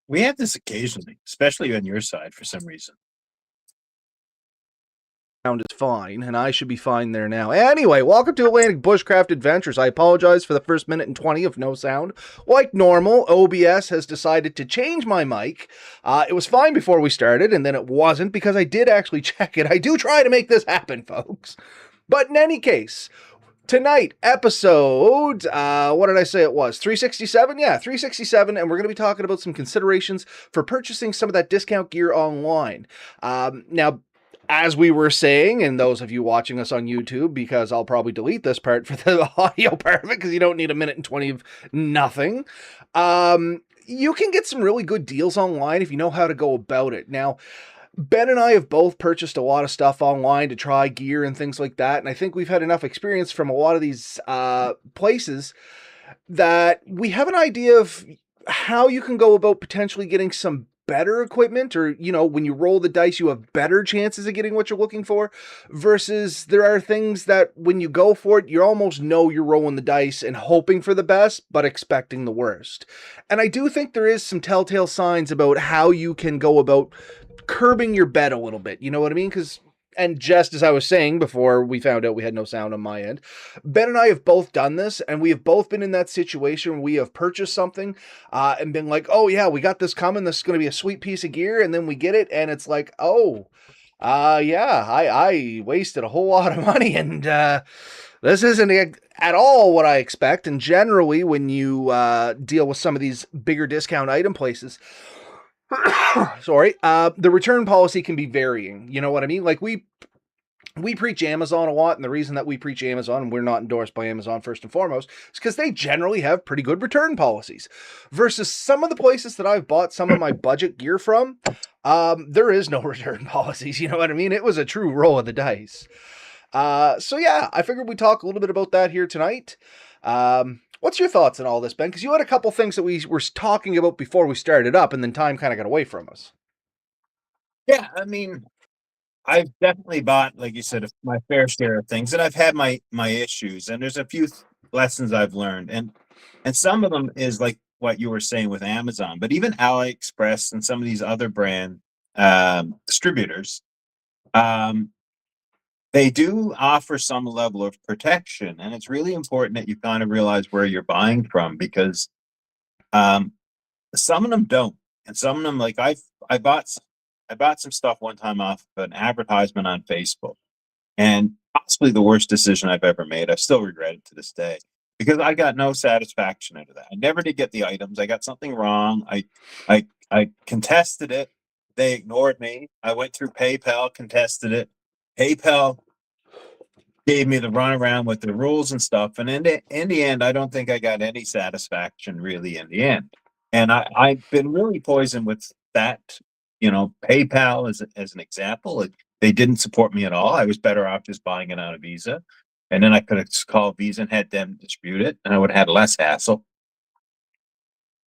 We have this occasionally, especially on your side for some reason. Sound is fine, and I should be fine there now. Anyway, welcome to Atlantic Bushcraft Adventures. I apologize for the first minute and 20 of no sound. Like normal, OBS has decided to change my mic. It was fine before we started, and then it wasn't because I did actually check it. I do try to make this happen, folks. But in any case, tonight, episode, what did I say it was? 367? Yeah, 367, and we're going to be talking about some considerations for purchasing some of that discount gear online. Now, as we were saying, and those of you watching us on YouTube, because I'll probably delete this part for the audio part of it, because you don't need a minute and 20 of nothing. You can get some really good deals online if you know how to go about it. Now, Ben and I have both purchased a lot of stuff online to try gear and things like that, and I think we've had enough experience from a lot of these places that we have an idea of how you can go about potentially getting some better equipment, or when you roll the dice you have better chances of getting what you're looking for, versus there are things that when you go for it you almost know you're rolling the dice and hoping for the best but expecting the worst. And I do think there is some telltale signs about how you can go about curbing your bet a little bit, you know what I mean? And just as I was saying before we found out we had no sound on my end, Ben and I have both done this, and we have both been in that situation where we have purchased something and been like, oh yeah, we got this coming, this is going to be a sweet piece of gear, and then we get it, and it's like, oh, yeah, I wasted a whole lot of money, and this isn't at all what I expect. And generally, when you deal with some of these bigger discount item places, sorry, the return policy can be varying. You know what I mean? Like we preach Amazon a lot, and the reason that we preach Amazon, and we're not endorsed by Amazon first and foremost, is because they generally have pretty good return policies. Versus some of the places that I've bought some of my budget gear from, there is no return policies. You know what I mean? It was a true roll of the dice. So yeah, I figured we'd talk a little bit about that here tonight. What's your thoughts on all this, Ben? Because you had a couple things that we were talking about before we started up, and then time kind of got away from us. Yeah, I mean, I've definitely bought, like you said, my fair share of things, and I've had my issues. And there's a few lessons I've learned, and some of them is like what you were saying with Amazon, but even AliExpress and some of these other brand distributors, um, they do offer some level of protection, and it's really important that you kind of realize where you're buying from, because um, some of them don't, and some of them, like I bought some stuff one time off of an advertisement on Facebook, and possibly the worst decision I've ever made. I still regret it to this day because I got no satisfaction out of that. I never did get the items. I got something wrong. I contested it. They ignored me. I went through PayPal, contested it. PayPal gave me the runaround with the rules and stuff. And in the end, I don't think I got any satisfaction really in the end. And I've been really poisoned with that. PayPal as an example, they didn't support me at all. I was better off just buying it on a Visa. And then I could have called Visa and had them distribute it, and I would have had less hassle.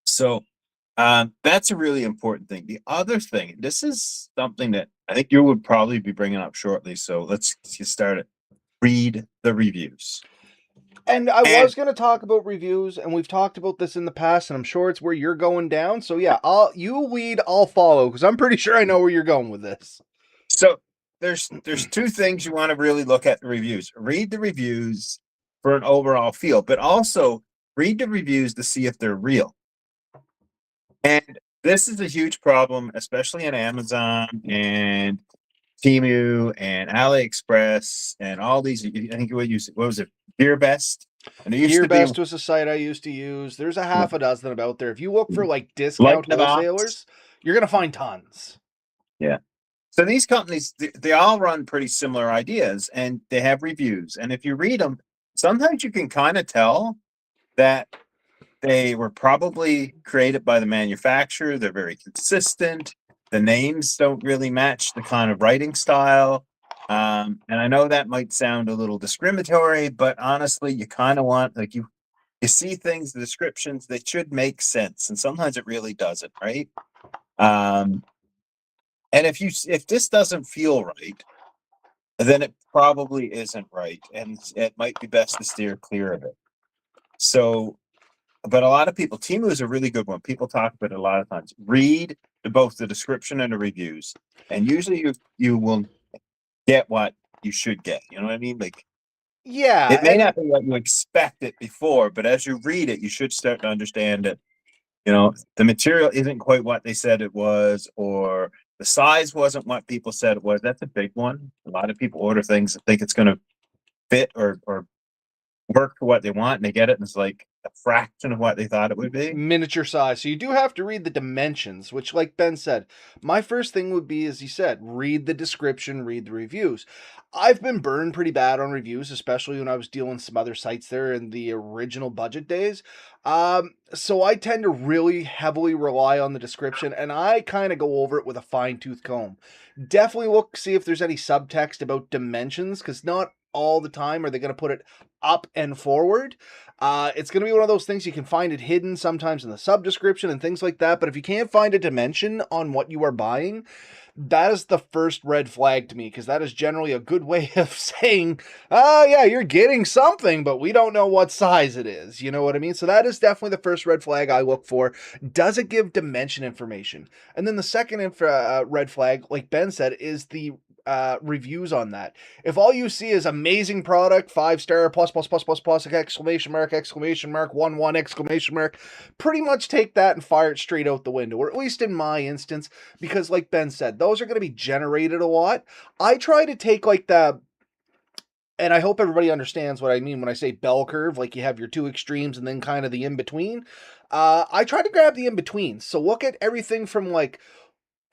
So that's a really important thing. The other thing, this is something that I think you would probably be bringing up shortly. So let's get started. Read the reviews. And I was going to talk about reviews, and we've talked about this in the past, and I'm sure it's where you're going down. So yeah, you lead, I'll follow, because I'm pretty sure I know where you're going with this. So there's two things you want to really look at the reviews. Read the reviews for an overall feel, but also read the reviews to see if they're real. And this is a huge problem, especially on Amazon and Temu and AliExpress and all these. I think what was it? GearBest. And GearBest was a site I used to use. There's a half a dozen of out there. If you look for like discount wholesalers, you're gonna find tons. Yeah. So these companies, they all run pretty similar ideas, and they have reviews. And if you read them, sometimes you can kind of tell that they were probably created by the manufacturer. They're very consistent. The names don't really match the kind of writing style. And I know that might sound a little discriminatory, but honestly, you kind of want, like, you see things, the descriptions, they should make sense. And sometimes it really doesn't, right? And if this doesn't feel right, then it probably isn't right. And it might be best to steer clear of it. So but a lot of people, Timu is a really good one. People talk about it a lot of times. Read both the description and the reviews, and usually you will get what you should get. You know what I mean? Like Yeah, it may and not be what you expected before, but as you read it, you should start to understand that, the material isn't quite what they said it was, or the size wasn't what people said it was. That's a big one. A lot of people order things that think it's going to fit or work for what they want, and they get it, and it's like a fraction of what they thought it would be. miniature size. So you do have to read the dimensions, which, like Ben said, my first thing would be, as he said, read the description, read the reviews. I've been burned pretty bad on reviews, especially when I was dealing some other sites there in the original budget days. So I tend to really heavily rely on the description, and I kind of go over it with a fine tooth comb. Definitely look, see if there's any subtext about dimensions, because not all the time are they going to put it up and forward. It's going to be one of those things you can find it hidden sometimes in the sub description and things like that. But if you can't find a dimension on what you are buying, that is the first red flag to me, because that is generally a good way of saying, oh, yeah, you're getting something, but we don't know what size it is. You know what I mean? So that is definitely the first red flag I look for. Does it give dimension information? And then the second red flag, like Ben said, is the reviews on that. If all you see is amazing product, 5-star, plus, exclamation mark, 1 exclamation mark, pretty much take that and fire it straight out the window, or at least in my instance, because like Ben said, those are going to be generated a lot. I try to take like and I hope everybody understands what I mean when I say bell curve, like you have your two extremes and then kind of the in between. I try to grab the in between. So look at everything from like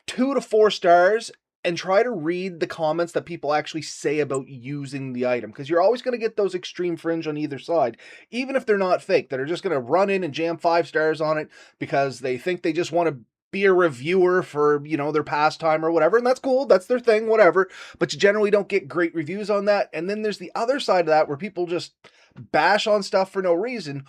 2 to 4 stars and try to read the comments that people actually say about using the item, because you're always going to get those extreme fringe on either side, even if they're not fake, that are just going to run in and jam 5 stars on it because they think they just want to be a reviewer for, their pastime or whatever, and that's cool, that's their thing, whatever, but you generally don't get great reviews on that. And then there's the other side of that where people just bash on stuff for no reason,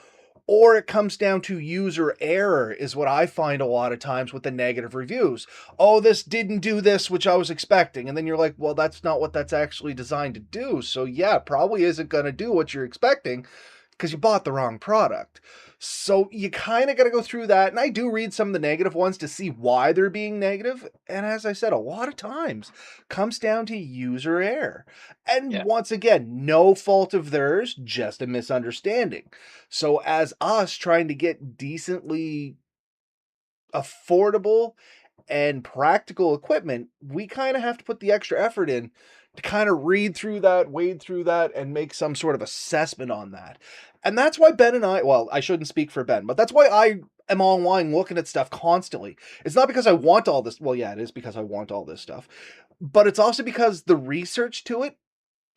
or it comes down to user error is what I find a lot of times with the negative reviews. Oh, this didn't do this, which I was expecting. And then you're like, well, that's not what that's actually designed to do. So yeah, probably isn't going to do what you're expecting because you bought the wrong product. So you kind of got to go through that. And I do read some of the negative ones to see why they're being negative. And as I said, a lot of times comes down to user error. And Yeah. once again, no fault of theirs, just a misunderstanding. So as us trying to get decently affordable and practical equipment, we kind of have to put the extra effort in to kind of read through that, wade through that, and make some sort of assessment on that. And that's why Ben and I, well, I shouldn't speak for Ben, but that's why I am online looking at stuff constantly. It's not because I want all this. Well, yeah, it is because I want all this stuff, but it's also because the research to it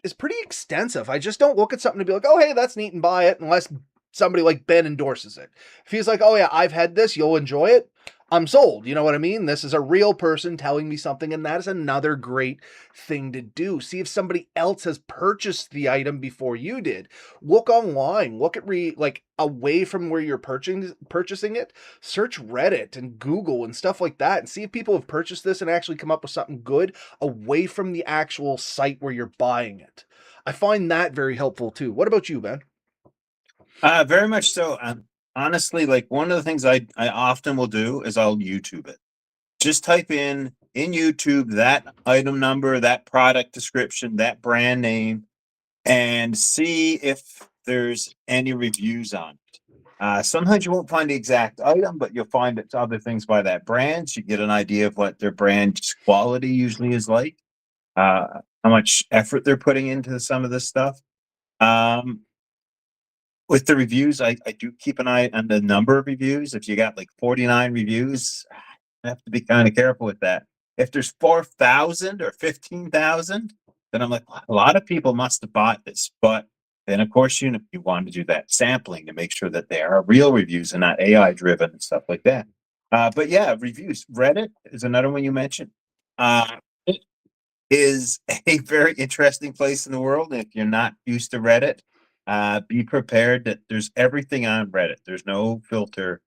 is pretty extensive. I just don't look at something to be like, oh, hey, that's neat and buy it, unless somebody like Ben endorses it. If he's like, oh, yeah, I've had this, you'll enjoy it, I'm sold. You know what I mean? This is a real person telling me something, and that is another great thing to do. See if somebody else has purchased the item before you did. Look online. Look at like away from where you're purchasing it. Search Reddit and Google and stuff like that, and see if people have purchased this and actually come up with something good away from the actual site where you're buying it. I find that very helpful too. What about you, Ben? Very much so. Honestly, like one of the things I often will do is I'll YouTube it. Just type in YouTube that item number, that product description, that brand name, and see if there's any reviews on it. Sometimes you won't find the exact item, but you'll find it's other things by that brand. So you get an idea of what their brand's quality usually is like, how much effort they're putting into some of this stuff. Um, with the reviews, I do keep an eye on the number of reviews. If you got like 49 reviews, I have to be kind of careful with that. If there's 4,000 or 15,000, then I'm like, a lot of people must have bought this. But then, of course, you want to do that sampling to make sure that they are real reviews and not AI driven and stuff like that. But yeah, reviews. Reddit is another one you mentioned. It is a very interesting place in the world. If you're not used to Reddit, be prepared that there's everything on Reddit. There's no filter.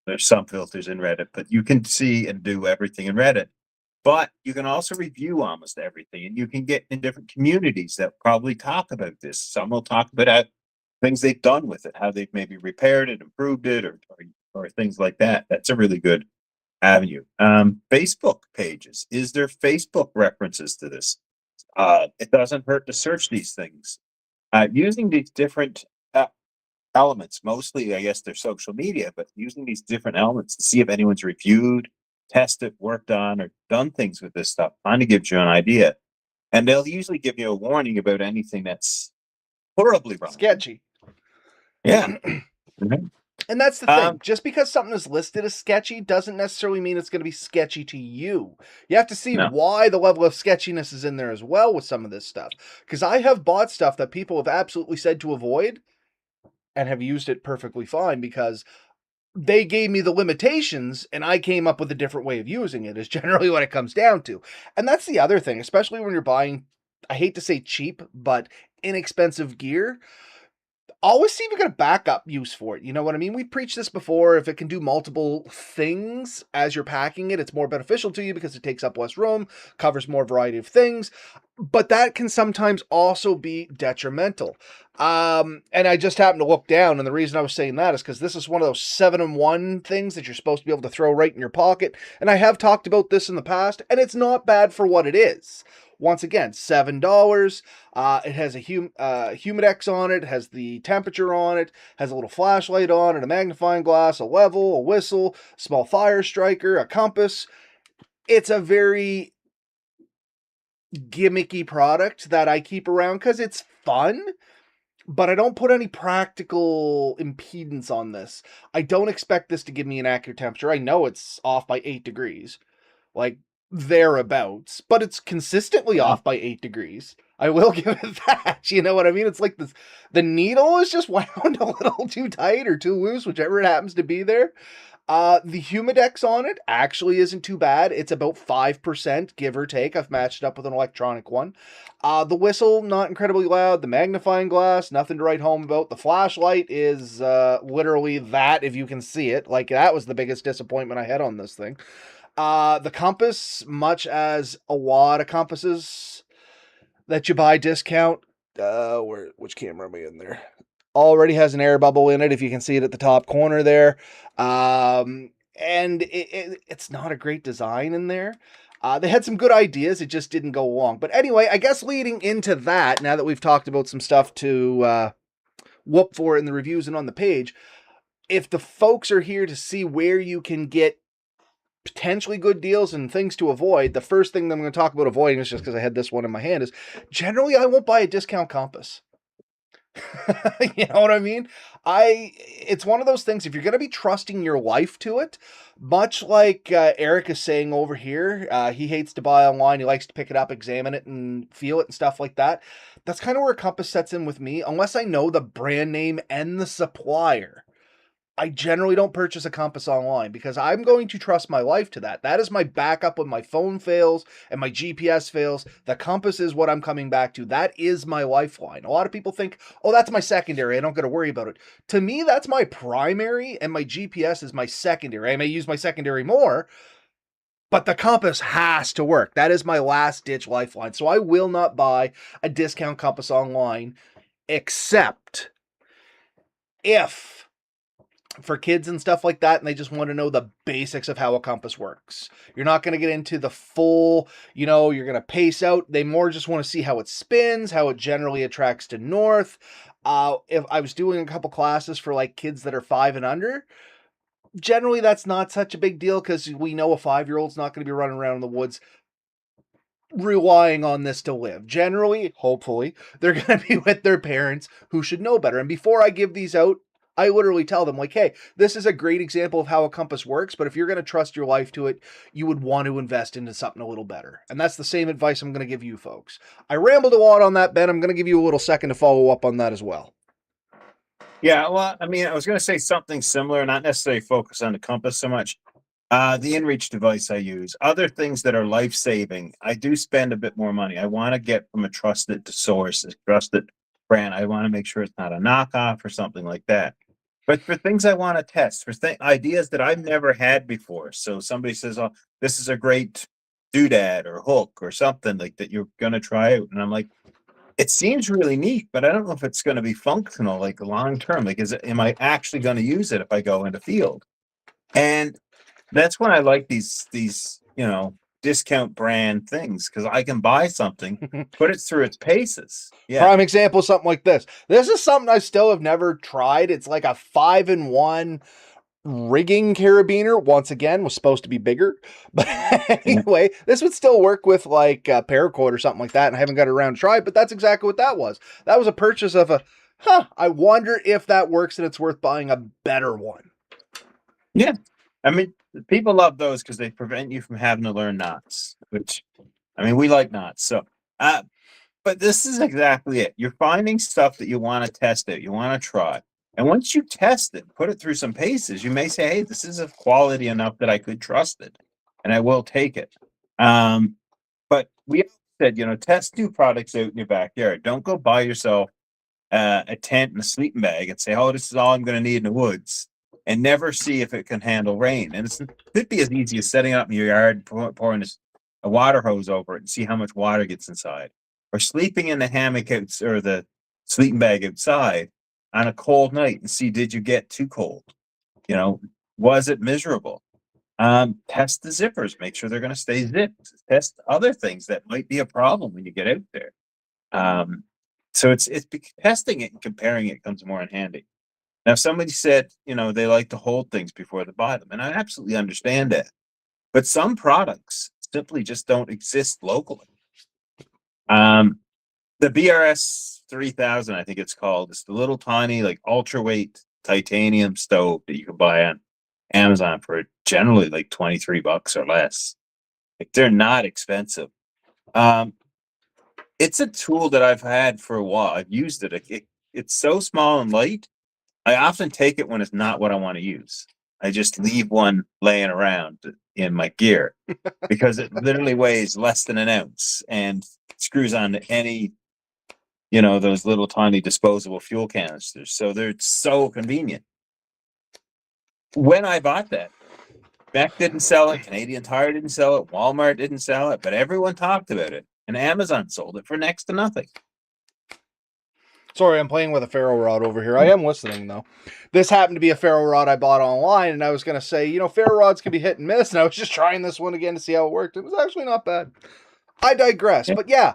There's some filters in Reddit, but you can see and do everything in Reddit. But you can also review almost everything, and you can get in different communities that probably talk about this. Some will talk about things they've done with it, how they've maybe repaired it, improved it, or things like that. That's a really good avenue. Facebook pages. Is there Facebook references to this? It doesn't hurt to search these things. Using these different elements, mostly, I guess, they're social media, but using these different elements to see if anyone's reviewed, tested, worked on, or done things with this stuff kind of gives you an idea. And they'll usually give you a warning about anything that's horribly wrong. Sketchy. Yeah. Mhm. And that's the thing. Just because something is listed as sketchy doesn't necessarily mean it's going to be sketchy to you. You have to see why the level of sketchiness is in there as well with some of this stuff. Because I have bought stuff that people have absolutely said to avoid and have used it perfectly fine because they gave me the limitations and I came up with a different way of using it, is generally what it comes down to. And that's the other thing, especially when you're buying, I hate to say cheap, but inexpensive gear. Always see if you got a backup use for it. You know what I mean? We preached this before. If it can do multiple things as you're packing it, it's more beneficial to you because it takes up less room, covers more variety of things. But that can sometimes also be detrimental. And I just happened to look down, and the reason I was saying that is because this is one of those 7-in-1 things that you're supposed to be able to throw right in your pocket. And I have talked about this in the past, and it's not bad for what it is. Once again, $7. It has a Humidex on it, has the temperature on it, has a little flashlight on it, a magnifying glass, a level, a whistle, small fire striker, a compass. It's a very gimmicky product that I keep around because it's fun, but I don't put any practical impedance on this. I don't expect this to give me an accurate temperature. I know it's off by 8 degrees. Like, thereabouts, but it's consistently off by 8 degrees. I will give it that. You know what I mean? It's like this, the needle is just wound a little too tight or too loose, whichever it happens to be there. The Humidex on it actually isn't too bad. It's about 5%, give or take. I've matched it up with an electronic one. The whistle, not incredibly loud. The magnifying glass, nothing to write home about. The flashlight is literally that, if you can see it. Like, that was the biggest disappointment I had on this thing. The compass, much as a lot of compasses that you buy discount, which camera am I in there? Already has an air bubble in it, if you can see it at the top corner there. And it's not a great design in there. They had some good ideas, it just didn't go along. But anyway, I guess leading into that, now that we've talked about some stuff to whoop for in the reviews and on the page, if the folks are here to see where you can get potentially good deals and things to avoid, the first thing that I'm going to talk about avoiding, is just because I had this one in my hand, is generally I won't buy a discount compass. You know what I mean? It's one of those things, if you're going to be trusting your life to it, much like Eric is saying over here, he hates to buy online, he likes to pick it up, examine it, and feel it and stuff like that. That's kind of where a compass sets in with me, unless I know the brand name and the supplier. I generally don't purchase a compass online because I'm going to trust my life to that. That is my backup when my phone fails and my GPS fails. The compass is what I'm coming back to. That is my lifeline. A lot of people think, oh, that's my secondary, I don't got to worry about it. To me, that's my primary, and my GPS is my secondary. I may use my secondary more, but the compass has to work. That is my last ditch lifeline. So I will not buy a discount compass online, except if for kids and stuff like that, and they just want to know the basics of how a compass works. You're not going to get into the full, you're going to pace out. They more just want to see how it spins, how it generally attracts to north. If I was doing a couple classes for like kids that are 5 and under, generally that's not such a big deal because we know a 5-year-old's not going to be running around in the woods relying on this to live. Generally, hopefully, they're going to be with their parents who should know better. And before I give these out, I literally tell them, like, hey, this is a great example of how a compass works, but if you're going to trust your life to it, you would want to invest into something a little better. And that's the same advice I'm going to give you folks. I rambled a lot on that, Ben. I'm going to give you a little second to follow up on that as well. Yeah, well, I mean, I was going to say something similar, not necessarily focus on the compass so much. The InReach device I use, other things that are life-saving, I do spend a bit more money. I want to get from a trusted source, a trusted brand. I want to make sure it's not a knockoff or something like that. But for things I want to test, for ideas that I've never had before. So somebody says, oh, this is a great doodad or hook or something like that you're going to try out. And I'm like, it seems really neat, but I don't know if it's going to be functional, like long term. Like, am I actually going to use it if I go into field? And that's when I like these discount brand things, because I can buy something, put it through its paces. Yeah. Prime example, something like this. This is something I still have never tried. It's like a 5-in-1 rigging carabiner. Once again, was supposed to be bigger, but Yeah. anyway, this would still work with like a paracord or something like that, and I haven't got around to try it, but that's exactly what that was. That was a purchase of a, I wonder if that works and it's worth buying a better one. Yeah. I mean, people love those because they prevent you from having to learn knots, which, I mean, we like knots. So, but this is exactly it. You're finding stuff that you want to test out, you want to try. And once you test it, put it through some paces, you may say, hey, this is of quality enough that I could trust it and I will take it. But we said, test new products out in your backyard. Don't go buy yourself a tent and a sleeping bag and say, oh, this is all I'm going to need in the woods, and never see if it can handle rain. And it could be as easy as setting up in your yard, pouring a water hose over it and see how much water gets inside, or sleeping in the hammock or the sleeping bag outside on a cold night and see, did you get too cold? Was it miserable? Test the zippers, make sure they're going to stay zipped. Test other things that might be a problem when you get out there. So it's testing it and comparing it comes more in handy. Now, somebody said, they like to hold things before they buy them, and I absolutely understand that. But some products simply just don't exist locally. The BRS 3000, I think it's called, it's the little tiny, like ultra weight titanium stove that you can buy on Amazon for generally like $23 or less. Like, they're not expensive. It's a tool that I've had for a while. I've used it. It's so small and light. I often take it when it's not what I want to use. I just leave one laying around in my gear because it literally weighs less than an ounce and screws onto any, those little tiny disposable fuel canisters. So they're so convenient. When I bought that, Beck didn't sell it, Canadian Tire didn't sell it, Walmart didn't sell it, but everyone talked about it, and Amazon sold it for next to nothing. Sorry, I'm playing with a ferro rod over here. I am listening, though. This happened to be a ferro rod I bought online, and I was going to say, ferro rods can be hit and miss, and I was just trying this one again to see how it worked. It was actually not bad. I digress. Yeah. But yeah,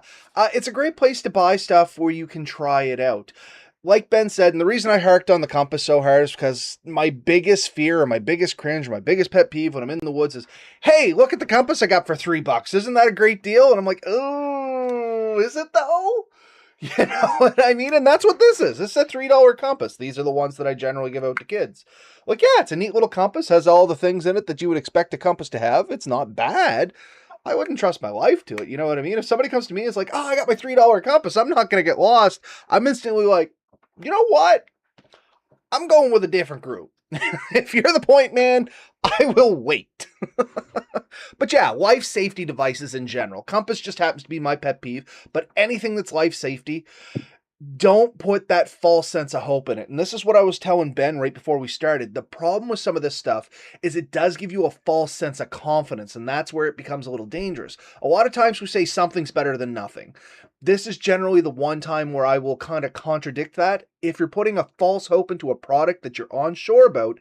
it's a great place to buy stuff where you can try it out. Like Ben said, and the reason I harked on the compass so hard is because my biggest fear or my biggest cringe or my biggest pet peeve when I'm in the woods is, hey, look at the compass I got for $3. Isn't that a great deal? And I'm like, oh, is it though? You know what I mean? And that's what this is. This is a $3 compass. These are the ones that I generally give out to kids. Like, yeah, it's a neat little compass. Has all the things in it that you would expect a compass to have. It's not bad. I wouldn't trust my life to it. You know what I mean? If somebody comes to me and is like, oh, I got my $3 compass, I'm not going to get lost. I'm instantly like, you know what? I'm going with a different group. If you're the point man, I will wait. But yeah, life safety devices in general. Compass just happens to be my pet peeve, but anything that's life safety, don't put that false sense of hope in it. And this is what I was telling Ben right before we started. The problem with some of this stuff is it does give you a false sense of confidence, and that's where it becomes a little dangerous. A lot of times we say something's better than nothing. This is generally the one time where I will kind of contradict that. If you're putting a false hope into a product that you're unsure about,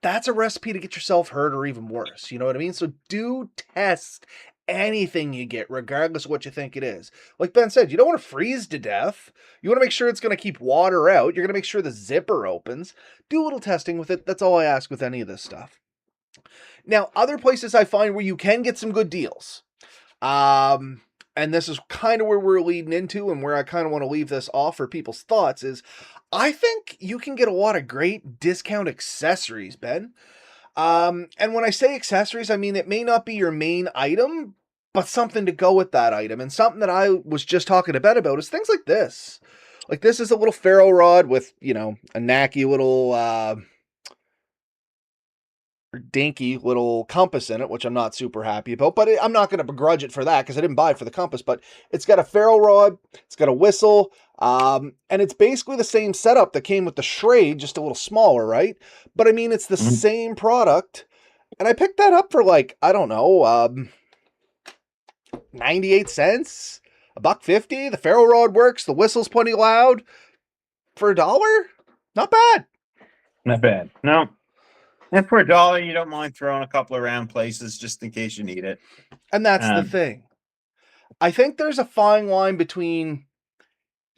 that's a recipe to get yourself hurt or even worse. You know what I mean? So do test anything you get, regardless of what you think it is. Like Ben said, you don't want to freeze to death. You want to make sure it's going to keep water out. You're going to make sure the zipper opens. Do a little testing with it. That's all I ask with any of this stuff. Now, other places I find where you can get some good deals. And this is kind of where we're leading into and where I kind of want to leave this off for people's thoughts is I think you can get a lot of great discount accessories, Ben. And when I say accessories, I mean it may not be your main item, but something to go with that item. And something that I was just talking to Ben about is things like this. Like this is a little ferro rod with, a knacky little dinky little compass in it, which I'm not super happy about, but I'm not going to begrudge it for that because I didn't buy it for the compass, but it's got a ferro rod, it's got a whistle, and it's basically the same setup that came with the Schrade, just a little smaller, right? But I mean, it's the same product, and I picked that up for like, I don't know, 98 cents. $1.50. The ferro rod works. The whistle's plenty loud. For $1, not bad. Not bad. No. And for $1, you don't mind throwing a couple around places just in case you need it. And that's the Um, thing. I think there's a fine line between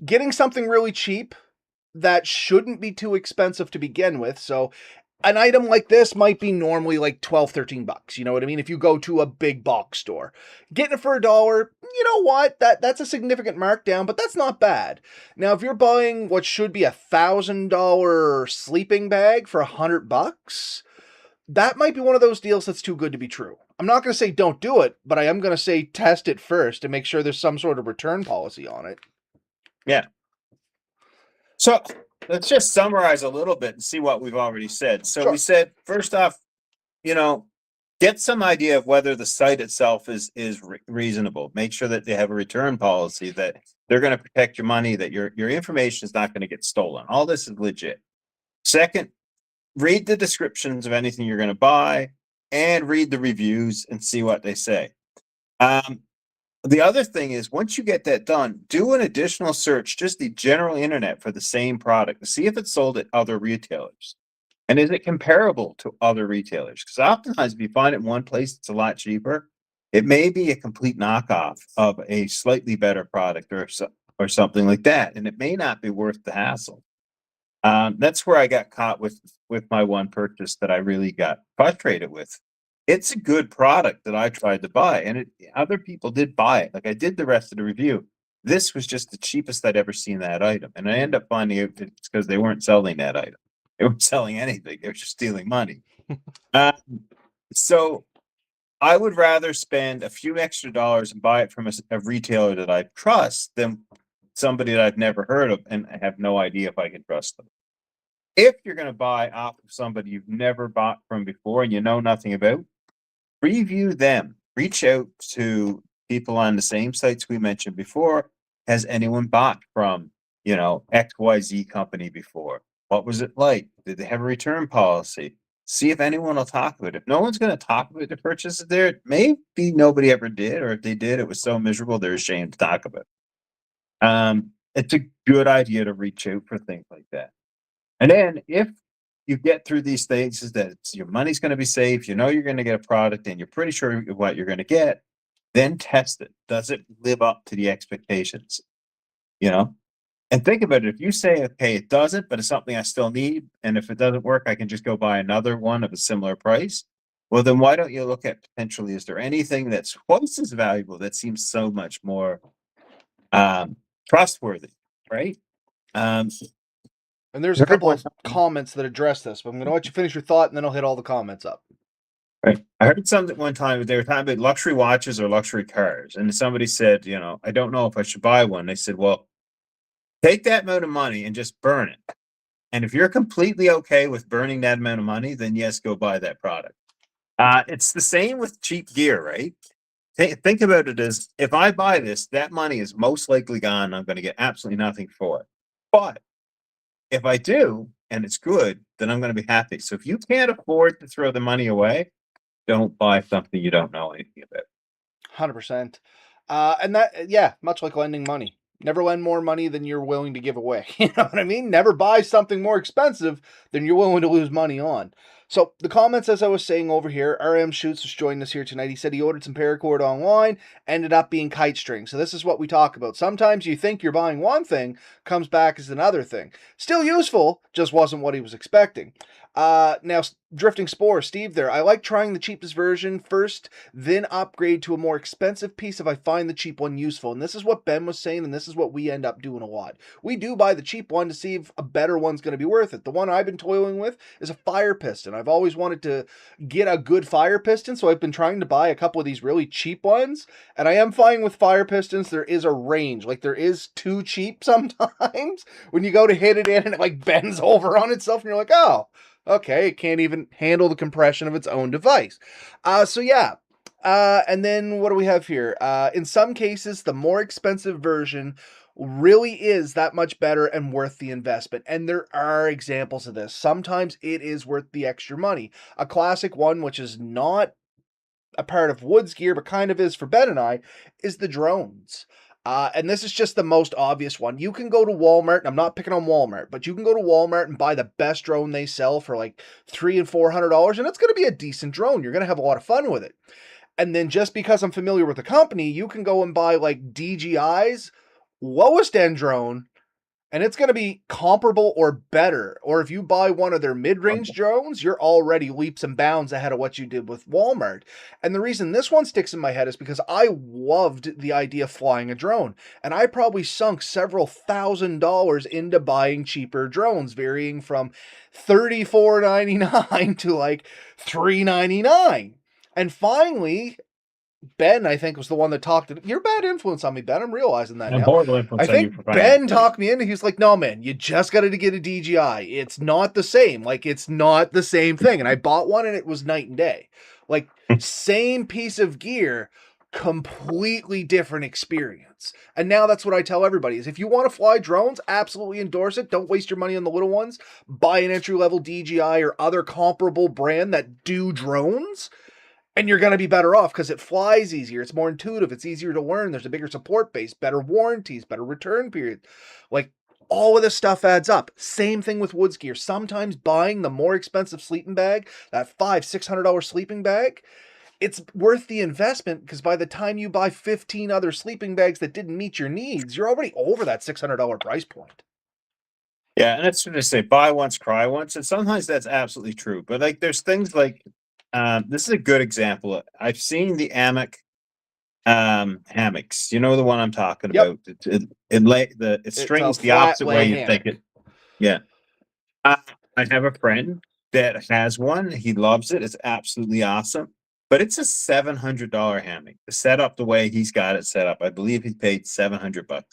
getting something really cheap that shouldn't be too expensive to begin with. So an item like this might be normally like 12, $13. You know what I mean? If you go to a big box store, getting it for $1, you know what? That's a significant markdown, but that's not bad. Now, if you're buying what should be $1,000 sleeping bag for $100, that might be one of those deals that's too good to be true. I'm not going to say don't do it, but I am going to say test it first and make sure there's some sort of return policy on it. yeah. So let's just summarize a little bit and see what we've already said. So Sure. we said, first off, get some idea of whether the site itself is reasonable. Make sure that they have a return policy, that they're going to protect your money, that your information is not going to get stolen. All this is legit. Second, read the descriptions of anything you're going to buy and read the reviews and see what they say. The other thing is, once you get that done, do an additional search, just the general internet, for the same product to see if it's sold at other retailers. And is it comparable to other retailers? Because oftentimes, if you find it in one place it's a lot cheaper, it may be a complete knockoff of a slightly better product or something like that, and it may not be worth the hassle. That's where I got caught with my one purchase that I really got frustrated with. It's a good product that I tried to buy, and other people did buy it. Like, I did the rest of the review. This was just the cheapest I'd ever seen that item, and I end up finding out it's because they weren't selling that item. They weren't selling anything. They were just stealing money. Um, so I would rather spend a few extra dollars and buy it from a retailer that I trust than somebody that I've never heard of and I have no idea if I can trust them. If you're going to buy off of somebody you've never bought from before and you know nothing about, review them. Reach out to people on the same sites we mentioned before. Has anyone bought from, XYZ company before? What was it like? Did they have a return policy? See if anyone will talk about it. If no one's going to talk about the purchases there, maybe nobody ever did, or if they did, it was so miserable they're ashamed to talk about it. It's a good idea to reach out for things like that. And then if you get through these things, is that your money's going to be safe, you're going to get a product and you're pretty sure what you're going to get, then test it. Does it live up to the expectations? And think about it. If you say, okay, it doesn't, but it's something I still need, and if it doesn't work, I can just go buy another one of a similar price. Well, then why don't you look at potentially, is there anything that's twice as valuable that seems so much more trustworthy, right? And there's a Heard couple one of comments that address this, but I'm going to let you finish your thought and then I'll hit all the comments up. Right. I heard something one time, they were talking about luxury watches or luxury cars. And somebody said, I don't know if I should buy one. They said, well, take that amount of money and just burn it. And if you're completely okay with burning that amount of money, then yes, go buy that product. It's the same with cheap gear, right? Think about it as, if I buy this, that money is most likely gone. I'm going to get absolutely nothing for it. But if I do, and it's good, then I'm going to be happy. So if you can't afford to throw the money away, don't buy something you don't know anything about. 100%. And that, yeah, much like lending money. Never lend more money than you're willing to give away. You know what I mean? Never buy something more expensive than you're willing to lose money on. So the comments, as I was saying over here, RM Shoots was joining us here tonight. He said he ordered some paracord online, ended up being kite string. So this is what we talk about. Sometimes you think you're buying one thing, comes back as another thing. Still useful, just wasn't what he was expecting. Now, Drifting Spore, Steve there. I like trying the cheapest version first, then upgrade to a more expensive piece if I find the cheap one useful. And this is what Ben was saying, and this is what we end up doing a lot. We do buy the cheap one to see if a better one's going to be worth it. The one I've been toiling with is a fire piston. I've always wanted to get a good fire piston, so I've been trying to buy a couple of these really cheap ones. And I am finding with fire pistons, there is a range. Like, there is too cheap sometimes when you go to hit it in and it like bends over on itself and you're like, oh, okay, it can't even handle the compression of its own device. So yeah. And then what do we have here? In some cases, the more expensive version really is that much better and worth the investment. And there are examples of this. Sometimes it is worth the extra money. A classic one, which is not a part of Wood's gear, but kind of is for Ben and I, is the drones. And this is just the most obvious one. You can go to Walmart, and I'm not picking on Walmart, but you can go to Walmart and buy the best drone they sell for like $300 and $400, and it's going to be a decent drone. You're going to have a lot of fun with it. And then just because I'm familiar with the company, you can go and buy like DJI's lowest end drone, and it's going to be comparable or better. Or if you buy one of their mid-range drones, you're already leaps and bounds ahead of what you did with Walmart. And the reason this one sticks in my head is because I loved the idea of flying a drone, and I probably sunk several $1,000s into buying cheaper drones, varying from $34.99 to like $399. And finally, Ben, I think, was the one that talked. You're a bad influence on me, Ben. I'm realizing that now. horrible I influence on you think for buying Ben it. talked me into. He's like, "No, man, you just got to get a DJI. It's not the same. Like, it's not the same thing." And I bought one, and it was night and day. Like, same piece of gear, completely different experience. And now that's what I tell everybody: is if you want to fly drones, absolutely endorse it. Don't waste your money on the little ones. Buy an entry level DJI or other comparable brand that do drones. And you're going to be better off because it flies easier. It's more intuitive. It's easier to learn. There's a bigger support base, better warranties, better return period. Like, all of this stuff adds up. Same thing with woods gear. Sometimes buying the more expensive sleeping bag, that $500-$600 sleeping bag, it's worth the investment because by the time you buy 15 other sleeping bags that didn't meet your needs, you're already over that $600 price point. Yeah, and that's what they say, buy once, cry once, and sometimes that's absolutely true. But like, there's things like, this is a good example. I've seen the hammocks. You know the one I'm talking Yep. about. It strings the flat opposite lay way you hammock. think it. Yeah. I have a friend that has one. He loves it. It's absolutely awesome. But it's a $700 hammock. Set up the way he's got it set up, I believe he paid $700.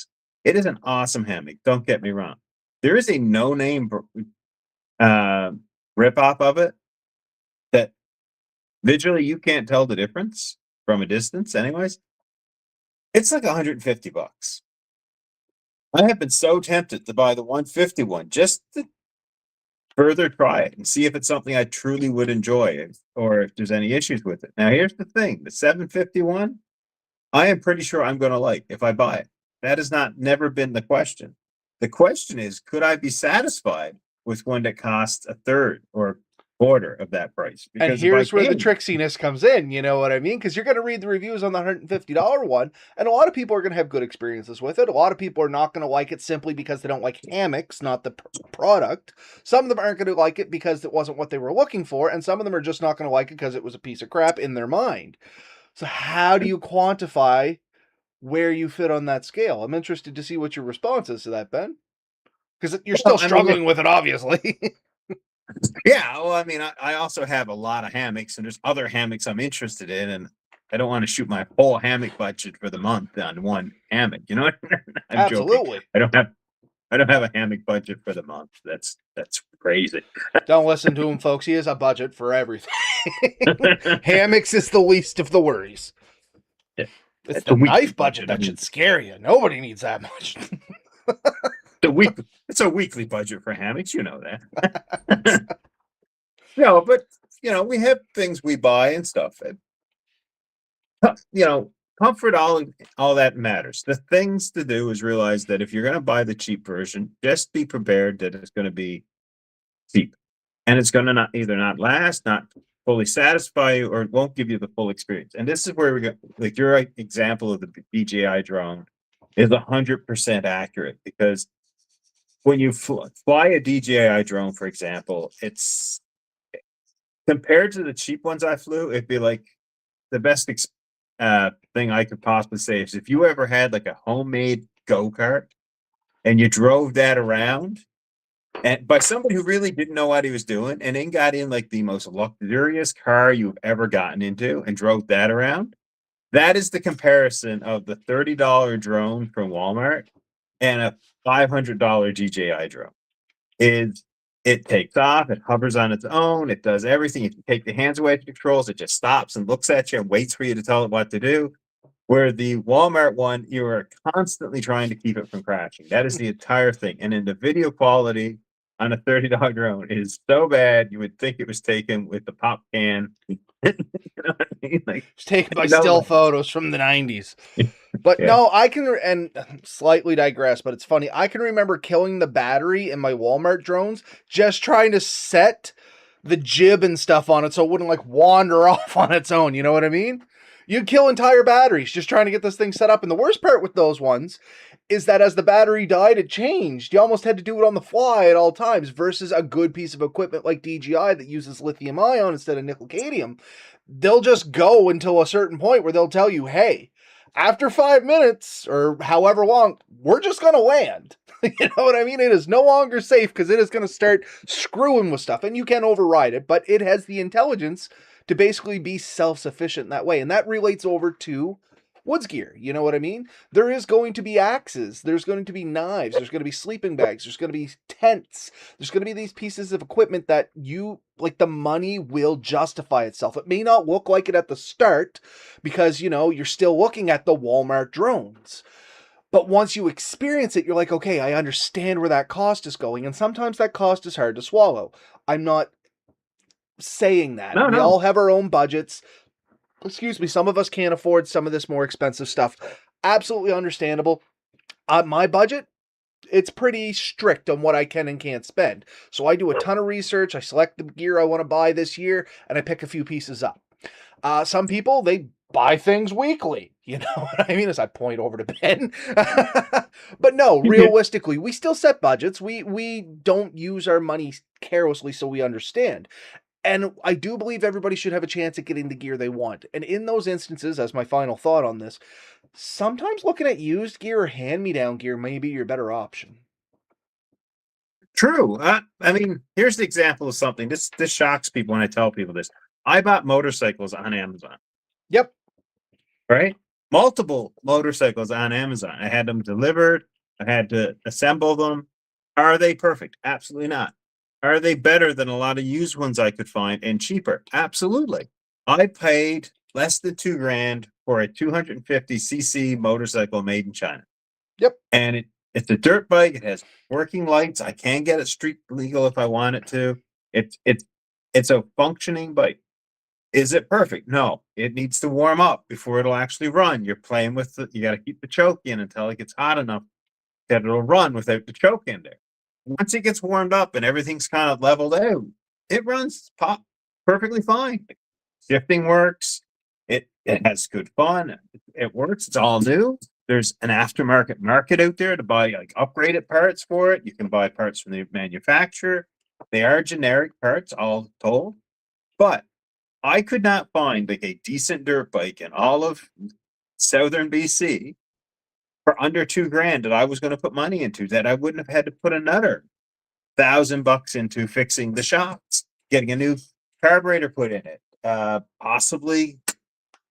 It is an awesome hammock. Don't get me wrong. There is a no-name rip-off of it that visually you can't tell the difference from a distance. Anyways, it's like $150. I have been so tempted to buy the 151 just to further try it and see if it's something I truly would enjoy or if there's any issues with it. Now, here's the thing, the 751, I am pretty sure I'm going to like if I buy it. That has never been the question. The question is, could I be satisfied with one that costs a third or quarter of that price? And Because here's where the tricksiness comes in, you know what I mean? Because you're going to read the reviews on the $150 one, and a lot of people are going to have good experiences with it. A lot of people are not going to like it simply because they don't like hammocks, not the product. Some of them aren't going to like it because it wasn't what they were looking for, and some of them are just not going to like it because it was a piece of crap in their mind. So how do you quantify where you fit on that scale? I'm interested to see what your response is to that, Ben. Because you're still struggling with it, obviously. Yeah, well, I mean, I also have a lot of hammocks, and there's other hammocks I'm interested in, and I don't want to shoot my whole hammock budget for the month on one hammock. You know what? I'm Absolutely. joking. I don't have a hammock budget for the month. That's crazy. Don't listen to him, folks. He has a budget for everything. Hammocks is the least of the worries. Yeah. It's the knife budget that should scare you. Nobody needs that much. It's a weekly budget for hammocks, you know that. No, but we have things we buy and stuff. Comfort, all that matters. The things to do is realize that if you're going to buy the cheap version, just be prepared that it's going to be cheap, and it's going to either not last, not fully satisfy you, or it won't give you the full experience. And this is where we go. Like your example of the DJI drone is 100% accurate, because when you fly a DJI drone, for example, it's compared to the cheap ones I flew, it'd be like the best thing I could possibly say is if you ever had like a homemade go-kart and you drove that around, and by somebody who really didn't know what he was doing, and then got in like the most luxurious car you've ever gotten into and drove that around, that is the comparison of the $30 drone from Walmart and a $500 DJI drone. It takes off, it hovers on its own, it does everything. If you take the hands away from the controls, it just stops and looks at you and waits for you to tell it what to do. Where the Walmart one, you are constantly trying to keep it from crashing. That is the entire thing. And then the video quality on a $30 drone is so bad, you would think it was taken with the pop can. You know what I mean? Like, it's taken by still photos from the 90s. But Yeah. no, I can, and slightly digress, but it's funny. I can remember killing the battery in my Walmart drones, just trying to set the jib and stuff on it so it wouldn't like wander off on its own. You know what I mean? You'd kill entire batteries just trying to get this thing set up. And the worst part with those ones is that as the battery died, it changed. You almost had to do it on the fly at all times versus a good piece of equipment like DJI that uses lithium ion instead of nickel cadmium. They'll just go until a certain point where they'll tell you, hey, after 5 minutes or however long, we're just going to land. You know what I mean? It is no longer safe because it is going to start screwing with stuff, and you can override it, but it has the intelligence to basically be self-sufficient in that way. And that relates over to woods gear. You know what I mean? There is going to be axes, there's going to be knives, there's going to be sleeping bags, there's going to be tents, there's going to be these pieces of equipment that you like the money will justify itself. It may not look like it at the start because, you know, you're still looking at the Walmart drones. But once you experience it, you're like, okay, I understand where that cost is going. And sometimes that cost is hard to swallow. I'm not saying that. No, We no. all have our own budgets. Excuse me, some of us can't afford some of this more expensive stuff. Absolutely understandable. My budget, it's pretty strict on what I can and can't spend. So I do a ton of research. I select the gear I want to buy this year, and I pick a few pieces up. Some people, they buy things weekly. You know what I mean? As I point over to Ben. But no, realistically, we still set budgets. We don't use our money carelessly, so we understand. And I do believe everybody should have a chance at getting the gear they want. And in those instances, as my final thought on this, sometimes looking at used gear or hand-me-down gear may be your better option. True. I mean, here's the example of something. This shocks people when I tell people this. I bought motorcycles on Amazon, Yep. right? Multiple motorcycles on Amazon. I had them delivered. I had to assemble them. Are they perfect? Absolutely not. Are they better than a lot of used ones I could find and cheaper? Absolutely. I paid less than 2 grand for a 250cc motorcycle made in China. Yep. And it's a dirt bike. It has working lights. I can get it street legal if I want it to. It's a functioning bike. Is it perfect? No. It needs to warm up before it'll actually run. You're playing with you got to keep the choke in until it gets hot enough that it'll run without the choke in there. Once it gets warmed up and everything's kind of leveled out, it runs perfectly fine. Shifting works. It has good fun. It works. It's all new. There's an aftermarket market out there to buy like upgraded parts for it. You can buy parts from the manufacturer. They are generic parts, all told. But I could not find like a decent dirt bike in all of southern BC for under 2 grand that I was going to put money into that I wouldn't have had to put another $1,000 into fixing the shocks, getting a new carburetor put in it, possibly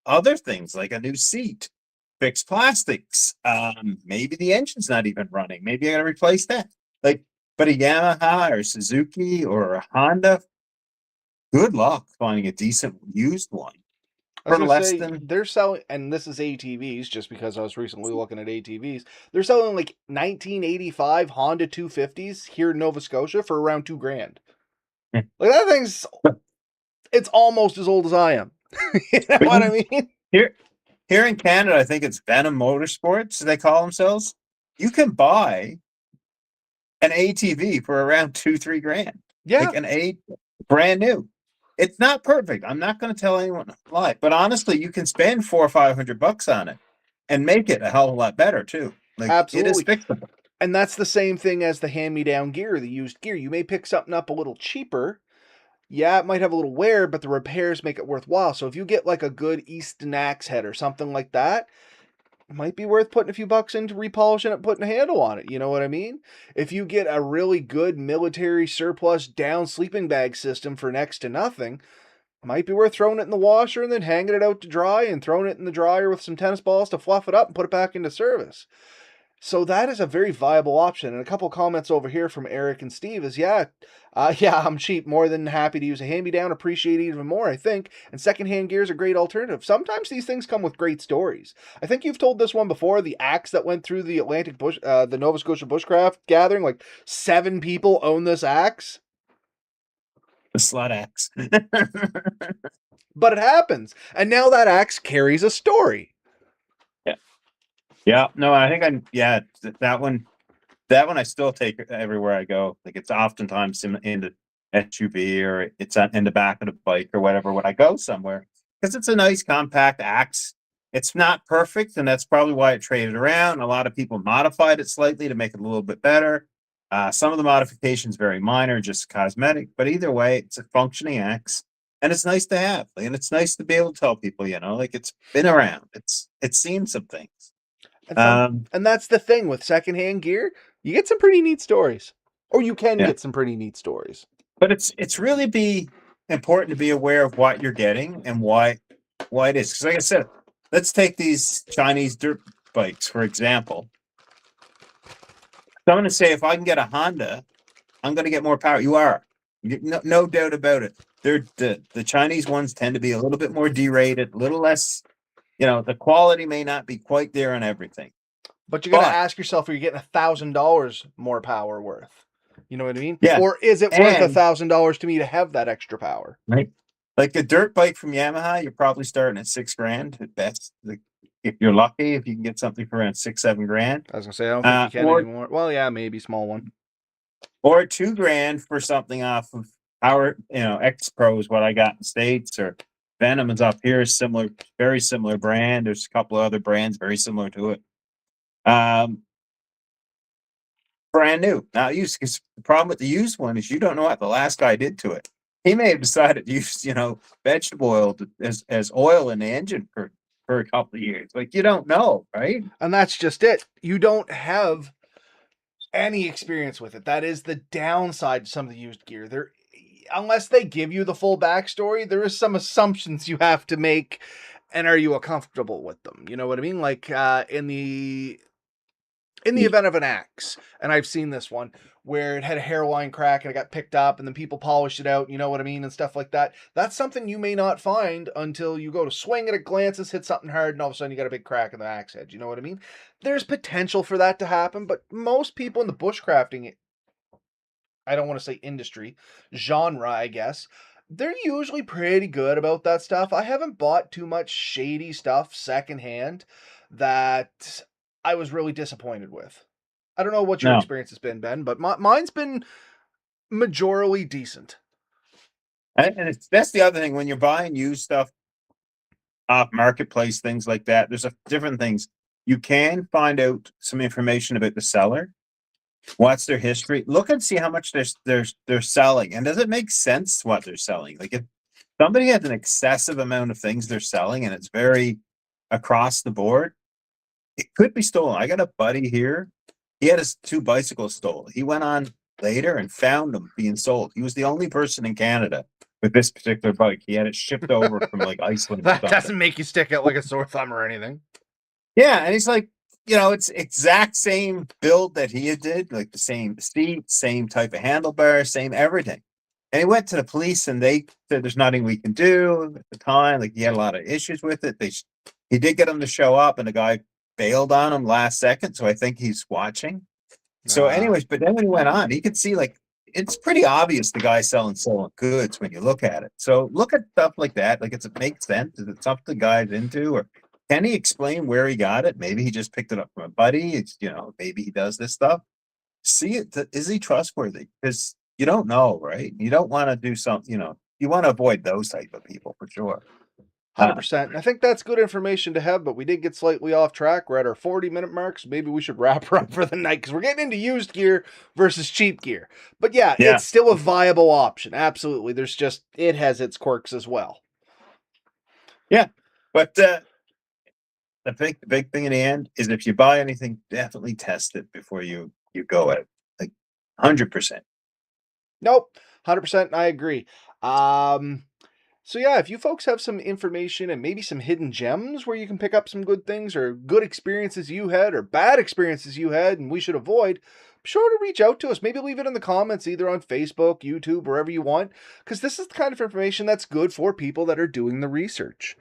other things like a new seat, fix plastics. Maybe the engine's not even running. Maybe I got to replace that. Like, but a Yamaha or Suzuki or a Honda, good luck finding a decent used one I was for gonna less say than. they're selling, and this is ATVs, just because I was recently looking at ATVs. They're selling like 1985 Honda 250s here in Nova Scotia for around 2 grand. Like that thing's, it's almost as old as I am. You know But what I mean? here, here in Canada, I think it's Venom Motorsports. They call themselves. You can buy an ATV for around 2-3 grand, Yeah, like brand new. It's not perfect. I'm not going to tell anyone a lie, but honestly, you can spend 400 or 500 bucks on it and make it a hell of a lot better too. Like it is absolutely. fixable. And that's the same thing as the hand-me-down gear, the used gear. You may pick something up a little cheaper. Yeah, it might have a little wear, but the repairs make it worthwhile. So if you get like a good Easton axe head or something like that, it might be worth putting a few bucks into repolishing it, putting a handle on it. You know what I mean? If you get a really good military surplus down sleeping bag system for next to nothing, it might be worth throwing it in the washer and then hanging it out to dry and throwing it in the dryer with some tennis balls to fluff it up and put it back into service. So that is a very viable option. And a couple comments over here from Eric and Steve is, yeah, I'm cheap. More than happy to use a hand-me-down. Appreciate it even more, I think. And secondhand gear is a great alternative. Sometimes these things come with great stories. I think you've told this one before. The axe that went through the the Nova Scotia Bushcraft gathering, like 7 people own this axe. The slut axe. But it happens. And now that axe carries a story. Yeah. Yeah, no, I think that one. That one I still take everywhere I go. Like it's oftentimes in the SUV or it's in the back of the bike or whatever when I go somewhere because it's a nice compact axe. It's not perfect, and that's probably why it traded around. A lot of people modified it slightly to make it a little bit better. Some of the modifications very minor, just cosmetic, but either way, it's a functioning axe, and it's nice to have. And it's nice to be able to tell people, like it's been around. It's seen some things. And some Um, and that's the thing with secondhand gear. You get some pretty neat stories. Or you can yeah. get some pretty neat stories. But it's really be important to be aware of what you're getting and why it is. Because like I said, let's take these Chinese dirt bikes for example. So I'm going to say if I can get a Honda, I'm going to get more power. You are, no doubt about it. They're the Chinese ones tend to be a little bit more derated, a little less. The quality may not be quite there on everything, But you got to but ask yourself, are you getting $1,000 more power worth? You know what I mean? yeah, Or is it worth and $1,000 to me to have that extra power? right? Like a dirt bike from Yamaha, you're probably starting at 6 grand at best. Like, if you're lucky, if you can get something for around 6, 7 grand. I was gonna say I don't think you can Or anymore. Well, yeah, maybe small one. 2 grand for something off of our, X Pro is what I got in the States, or Venom is up here, similar, very similar brand. There's a couple of other brands very similar to it. Um, Brand new, not used. Because the problem with the used one is you don't know what the last guy did to it. He may have decided to use, vegetable oil as oil in the engine for a couple of years. Like you don't know, right? And that's just it. You don't have any experience with it. That is the downside to some of the used gear. Unless they give you the full backstory, there is some assumptions you have to make. And are you comfortable with them? You know what I mean? Like in the event of an axe, and I've seen this one where it had a hairline crack and it got picked up and then people polished it out, you know what I mean, and stuff like that. That's something you may not find until you go to swing at it, glances, hit something hard, and all of a sudden you got a big crack in the axe head. You know what I mean? There's potential for that to happen, but most people in the bushcrafting, I don't want to say industry, genre, I guess, they're usually pretty good about that stuff. I haven't bought too much shady stuff secondhand that I was really disappointed with. I don't know what your No, experience has been, Ben, but mine's been majorly decent. and that's the other thing when you're buying used stuff off marketplace, things like that. There's different things you can find out some information about the seller. What's their history? Look and see how much they're selling, and does it make sense what they're selling? Like if somebody has an excessive amount of things they're selling, and it's very across the board, it could be stolen. I got a buddy here. He had his 2 bicycles stolen. He went on later and found them being sold. He was the only person in Canada with this particular bike. He had it shipped over from like Iceland or That something. doesn't make you stick out like a sore thumb or anything. Yeah, and he's like, it's exact same build that he did, like the same seat, same type of handlebar, same everything. And he went to the police, and they said there's nothing we can do at the time. Like he had a lot of issues with it. He did get him to show up, and the guy bailed on him last second. So I think he's watching. So, Ah, anyways, but then when he went on, he could see like it's pretty obvious the guy's selling stolen goods when you look at it. So look at stuff like that. Like, does it make sense? Is it something the guy's into, or can he explain where he got it? Maybe he just picked it up from a buddy. Maybe he does this stuff. See it. Is he trustworthy? Because you don't know, right? You don't want to do something. You want to avoid those type of people for sure. 100%. I think that's good information to have, but we did get slightly off track. We're at our 40-minute mark, so maybe we should wrap her up for the night because we're getting into used gear versus cheap gear. But yeah, Yeah, it's still a viable option. Absolutely. It has its quirks as well. yeah. But the big thing in the end is if you buy anything, definitely test it before you go out. Like 100%. Nope, 100%. I agree. Um, so yeah, if you folks have some information and maybe some hidden gems where you can pick up some good things or good experiences you had or bad experiences you had and we should avoid, be sure to reach out to us. Maybe leave it in the comments either on Facebook, YouTube, wherever you want, because this is the kind of information that's good for people that are doing the research.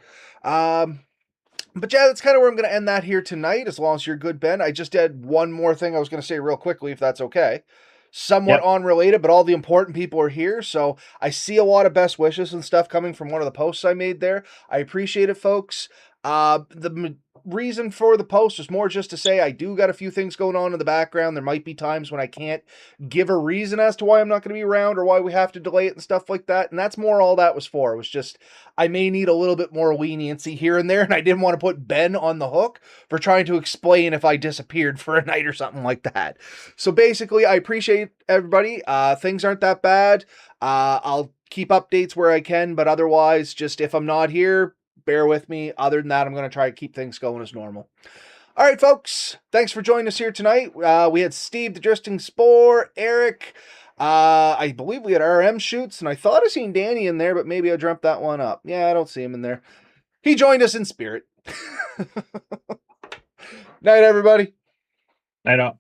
But yeah, that's kind of where I'm going to end that here tonight, as long as you're good, Ben. I just had one more thing I was going to say real quickly, if that's okay. Somewhat Yep. unrelated, but all the important people are here. So I see a lot of best wishes and stuff coming from one of the posts I made there. I appreciate it, folks. The reason for the post was more just to say I do got a few things going on in the background. There might be times when I can't give a reason as to why I'm not going to be around or why we have to delay it and stuff like that. And that's more all that was for. It was just I may need a little bit more leniency here and there, and I didn't want to put Ben on the hook for trying to explain if I disappeared for a night or something like that. So basically, I appreciate everybody. Things aren't that bad. I'll keep updates where I can, but otherwise, just if I'm not here, bear with me. Other than that, I'm going to try to keep things going as normal. All right, folks. Thanks for joining us here tonight. We had Steve the Drifting Spore, Eric. I believe we had RM Shoots, and I thought I seen Danny in there, but maybe I dreamt that one up. Yeah, I don't see him in there. He joined us in spirit. Night, everybody. I don't.